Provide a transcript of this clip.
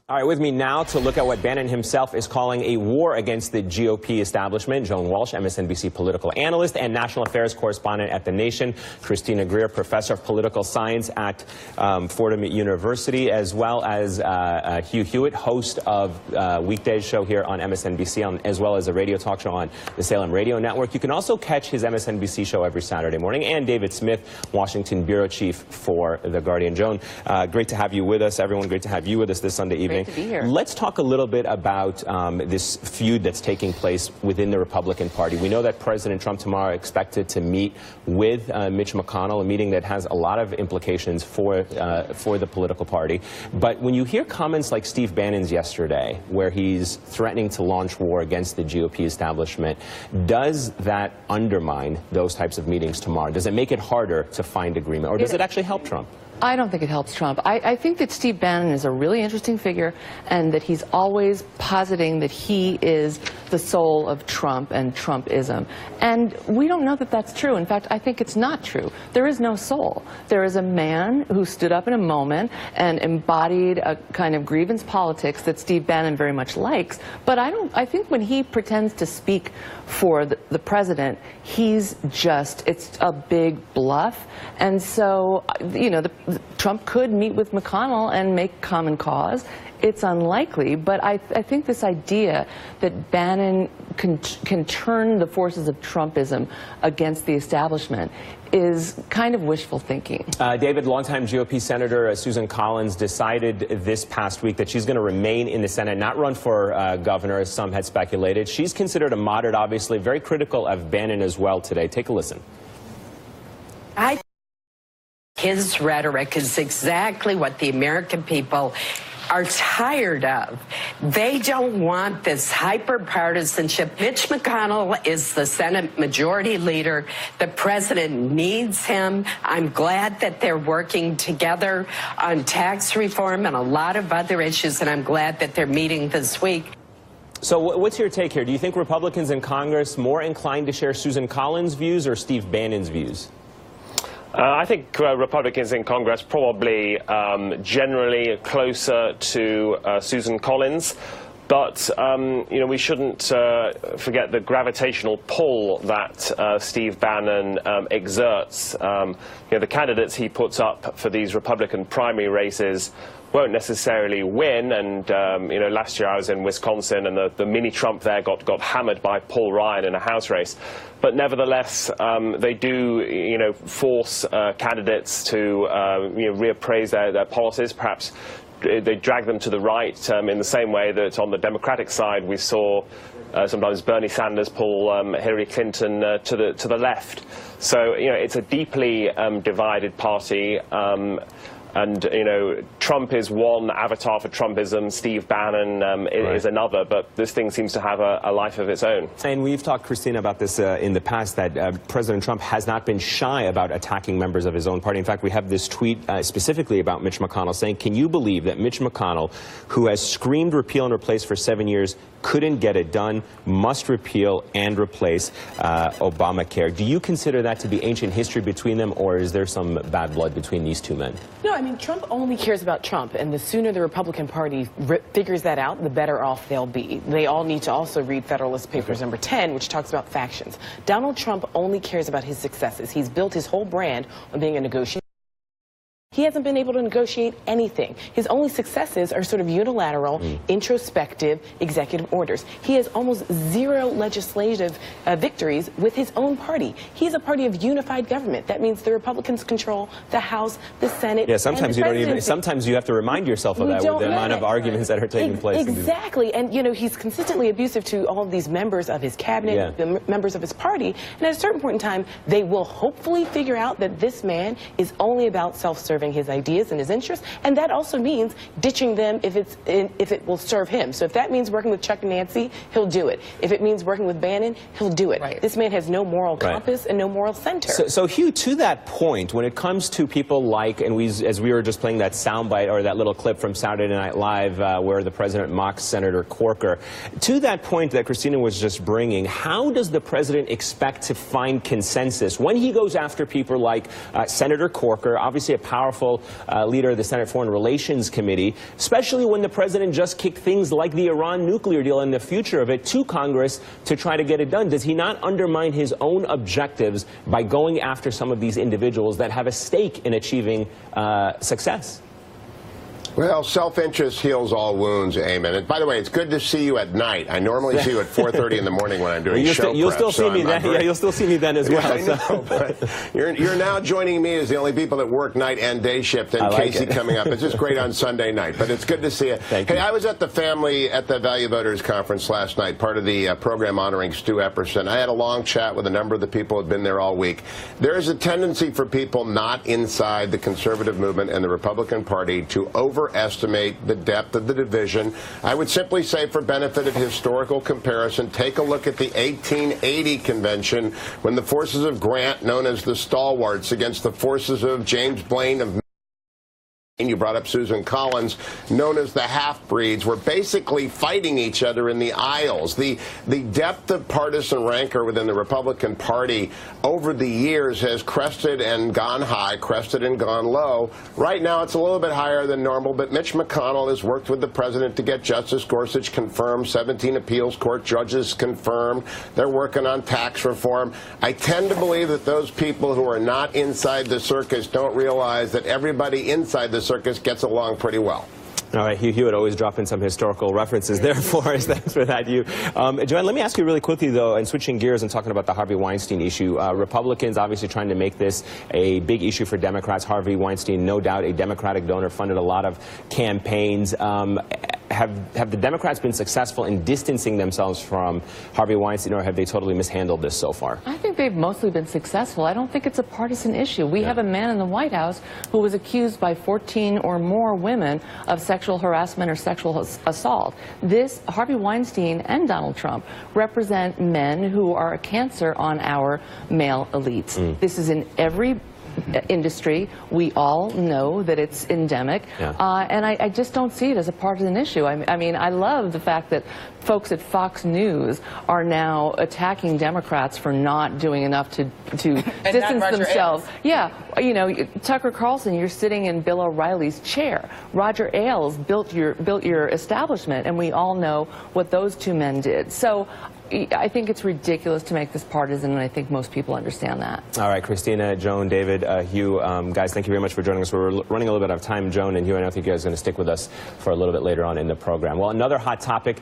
All right, with me now to look at what Bannon himself is calling a war against the GOP establishment, Joan Walsh, MSNBC political analyst and national affairs correspondent at The Nation, Christina Greer, professor of political science at Fordham University, as well as Hugh Hewitt, host of Weekdays show here on MSNBC, as well as a radio talk show on the Salem Radio Network. You can also catch his MSNBC show every Saturday morning. And David Smith, Washington bureau chief for The Guardian. Joan, great to have you with us. Everyone, great to have you with us this Sunday evening. Great to be here. Let's talk a little bit about this feud that's taking place within the Republican Party. We know that President Trump tomorrow expected to meet with Mitch McConnell, a meeting that has a lot of implications for the political party. But when you hear comments like Steve Bannon's yesterday, where he's threatening to launch war against the GOP establishment, does that undermine those types of meetings tomorrow? Does it make it harder to find agreement, or does it actually help Trump? I don't think it helps Trump. I think that Steve Bannon is a really interesting figure, and that he's always positing that he is the soul of Trump and Trumpism. And we don't know that that's true. In fact, I think it's not true. There is no soul. There is a man who stood up in a moment and embodied a kind of grievance politics that Steve Bannon very much likes. But I think when he pretends to speak for the president, it's a big bluff. And so, you know, Trump could meet with McConnell and make common cause. It's unlikely, but I think this idea that Bannon can turn the forces of Trumpism against the establishment is kind of wishful thinking. David, longtime GOP Senator Susan Collins decided this past week that she's going to remain in the Senate, not run for governor, as some had speculated. She's considered a moderate, obviously, very critical of Bannon as well today. Take a listen. His rhetoric is exactly what the American people are tired of. They don't want this hyper-partisanship. Mitch McConnell is the Senate Majority Leader. The president needs him. I'm glad that they're working together on tax reform and a lot of other issues, and I'm glad that they're meeting this week. So what's your take here? Do you think Republicans in Congress more inclined to share Susan Collins' views or Steve Bannon's views? I think Republicans in Congress probably generally closer to Susan Collins. But, you know, we shouldn't forget the gravitational pull that Steve Bannon exerts. You know, the candidates he puts up for these Republican primary races won't necessarily win, and you know, last year I was in Wisconsin, and the mini Trump there got hammered by Paul Ryan in a House race. But nevertheless, they do, you know, force candidates to you know, reappraise their policies. Perhaps they drag them to the right in the same way that on the Democratic side we saw sometimes Bernie Sanders pull Hillary Clinton to the left. So, you know, it's a deeply divided party. And, you know, Trump is one avatar for Trumpism, Steve Bannon is another, but this thing seems to have a life of its own. And we've talked, Christina, about this in the past, that President Trump has not been shy about attacking members of his own party. In fact, we have this tweet specifically about Mitch McConnell saying, can you believe that Mitch McConnell, who has screamed repeal and replace for 7 years, couldn't get it done, must repeal and replace Obamacare? Do you consider that to be ancient history between them, or is there some bad blood between these two men? No, I mean, Trump only cares about Trump, and the sooner the Republican Party figures that out, the better off they'll be. They all need to also read Federalist Papers number 10, which talks about factions. Donald Trump only cares about his successes. He's built his whole brand on being a negotiator. He hasn't been able to negotiate anything. His only successes are sort of unilateral, introspective executive orders. He has almost zero legislative victories with his own party. He's a party of unified government. That means the Republicans control the House, the Senate, yeah, sometimes and the you don't even. Sometimes you have to remind yourself of that with the amount of arguments that are taking place. Exactly, and you know, he's consistently abusive to all of these members of his cabinet, the members of his party, and at a certain point in time, they will hopefully figure out that this man is only about self-serving his ideas and his interests, and that also means ditching them if it will serve him. So if that means working with Chuck and Nancy, he'll do it. If it means working with Bannon, he'll do it. Right. This man has no moral compass and no moral center. So Hugh, to that point, when it comes to people like, and as we were just playing that soundbite or that little clip from Saturday Night Live where the president mocks Senator Corker, to that point that Christina was just bringing, how does the president expect to find consensus when he goes after people like Senator Corker, obviously a powerful powerful leader of the Senate Foreign Relations Committee, especially when the president just kicked things like the Iran nuclear deal and the future of it to Congress to try to get it done. Does he not undermine his own objectives by going after some of these individuals that have a stake in achieving success? Well, self-interest heals all wounds, Eamon. And by the way, it's good to see you at night. I normally see you at 4:30 in the morning when I'm doing show prep. You'll still see me then. Yeah, you'll still see me then as well. I know, but you're now joining me as the only people that work night and day shift. And Casey coming up. It's just great on Sunday night, but it's good to see you. Thank you. Hey, I was at the Value Voters Conference last night, part of the program honoring Stu Epperson. I had a long chat with a number of the people who have been there all week. There is a tendency for people not inside the conservative movement and the Republican Party to overestimate the depth of the division. I would simply say, for benefit of historical comparison, take a look at the 1880 convention when the forces of Grant, known as the Stalwarts, against the forces of James Blaine of you brought up Susan Collins, known as the half-breeds, were basically fighting each other in the aisles. The depth of partisan rancor within the Republican Party over the years has crested and gone high, crested and gone low. Right now it's a little bit higher than normal, but Mitch McConnell has worked with the president to get Justice Gorsuch confirmed, 17 appeals court judges confirmed. They're working on tax reform. I tend to believe that those people who are not inside the circus don't realize that everybody inside the circus gets along pretty well. All right, Hugh Hewitt always dropping some historical references there for us. Thanks for that, Hugh. Joanne, let me ask you really quickly, though, and switching gears and talking about the Harvey Weinstein issue. Republicans obviously trying to make this a big issue for Democrats. Harvey Weinstein, no doubt a Democratic donor, funded a lot of campaigns. Have the Democrats been successful in distancing themselves from Harvey Weinstein, or have they totally mishandled this so far? I think they've mostly been successful. I don't think it's a partisan issue. We have a man in the White House who was accused by 14 or more women of sexual harassment or sexual assault. Harvey Weinstein and Donald Trump represent men who are a cancer on our male elites. This is in every industry. We all know that it's endemic, and I just don't see it as a partisan issue. I mean, I love the fact that folks at Fox News are now attacking Democrats for not doing enough to distance themselves. Yeah, you know, Tucker Carlson, you're sitting in Bill O'Reilly's chair. Roger Ailes built your establishment, and we all know what those two men did. So I think it's ridiculous to make this partisan, and I think most people understand that. All right, Christina, Joan, David, Hugh, guys, thank you very much for joining us. We're running a little bit out of time. Joan and Hugh, I know you guys are going to stick with us for a little bit later on in the program. Well, another hot topic.